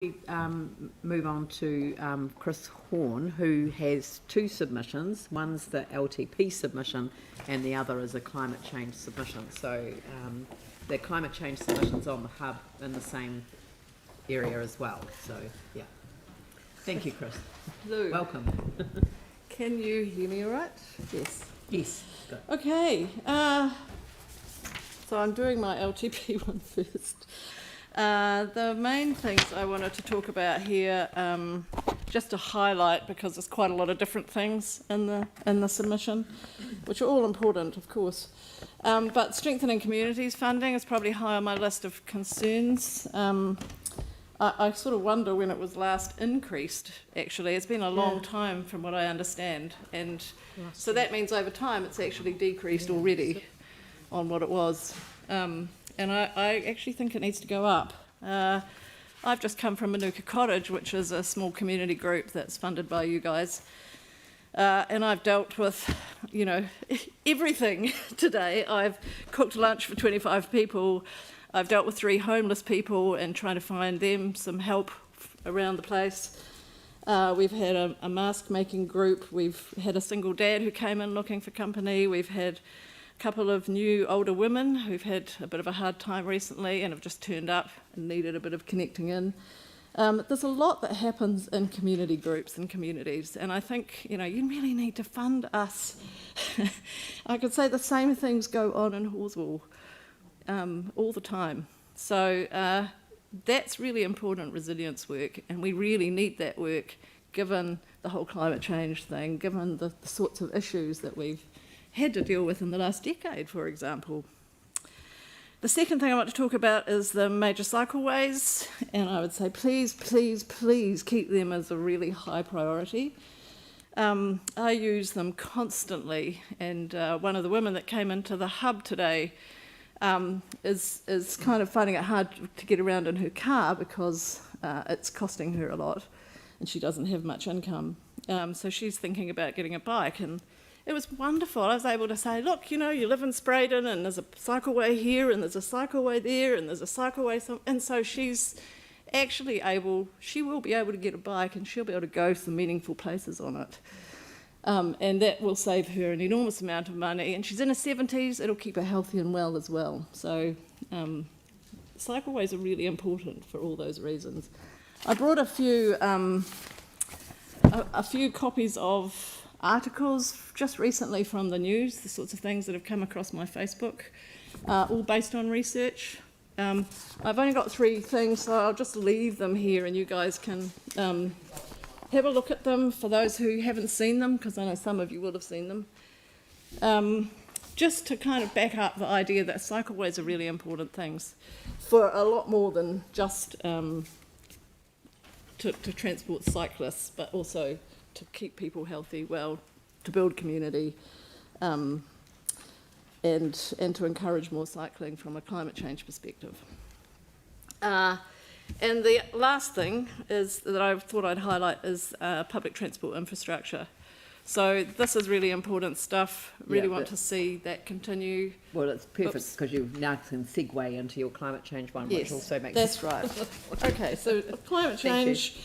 We move on to Chris Horn, who has two submissions. One's the Ltp submission and the other is a climate change submission. So the climate change submission's on the hub in the same area as well. So yeah. Thank you, Chris. Hello. Welcome. Can you hear me all right? Yes. Yes. Good. Okay. So I'm doing my Ltp one first. The main things I wanted to talk about here, just to highlight, because there's quite a lot of different things in the submission, which are all important, of course. But strengthening communities funding is probably high on my list of concerns. I sort of wonder when it was last increased, actually. It's been a long time from what I understand. And so that means over time it's actually decreased already on what it was. And I actually think it needs to go up. I've just come from Manuka Cottage, which is a small community group that's funded by you guys. And I've dealt with, you know, everything today. I've cooked lunch for 25 people. I've dealt with 3 homeless people and trying to find them some help around the place. We've had a mask making group. We've had a single dad who came in looking for company. We've had couple of new older women who've had a bit of a hard time recently and have just turned up and needed a bit of connecting in. There's a lot that happens in community groups and communities, and I think, you know, you really need to fund us. I could say the same things go on in Horswell all the time. So that's really important resilience work, and we really need that work given the whole climate change thing, given the sorts of issues that we've had to deal with in the last decade, for example. The second thing I want to talk about is the major cycleways, and I would say please, please, please keep them as a really high priority. I use them constantly, and one of the women that came into the hub today is kind of finding it hard to get around in her car because it's costing her a lot, and she doesn't have much income. So she's thinking about getting a bike, and it was wonderful. I was able to say, look, you know, you live in Spraydon and there's a cycleway here and there's a cycleway there and there's a cycleway. And so she's actually she will be able to get a bike and she'll be able to go to some meaningful places on it. And that will save her an enormous amount of money. And she's in her 70s, it'll keep her healthy and well as well. So cycleways are really important for all those reasons. I brought a few copies of articles just recently from the news, the sorts of things that have come across my Facebook, all based on research. I've only got 3 things, so I'll just leave them here and you guys can have a look at them for those who haven't seen them, because I know some of you will have seen them. Just to kind of back up the idea that cycleways are really important things for a lot more than just to transport cyclists, but also to keep people healthy, well, to build community, and to encourage more cycling from a climate change perspective. And the last thing is that I thought I'd highlight is public transport infrastructure. So this is really important stuff. Really want to see that continue. Well, it's perfect because you now can segue into your climate change one, Yes, which also makes that's right. Okay, so climate change.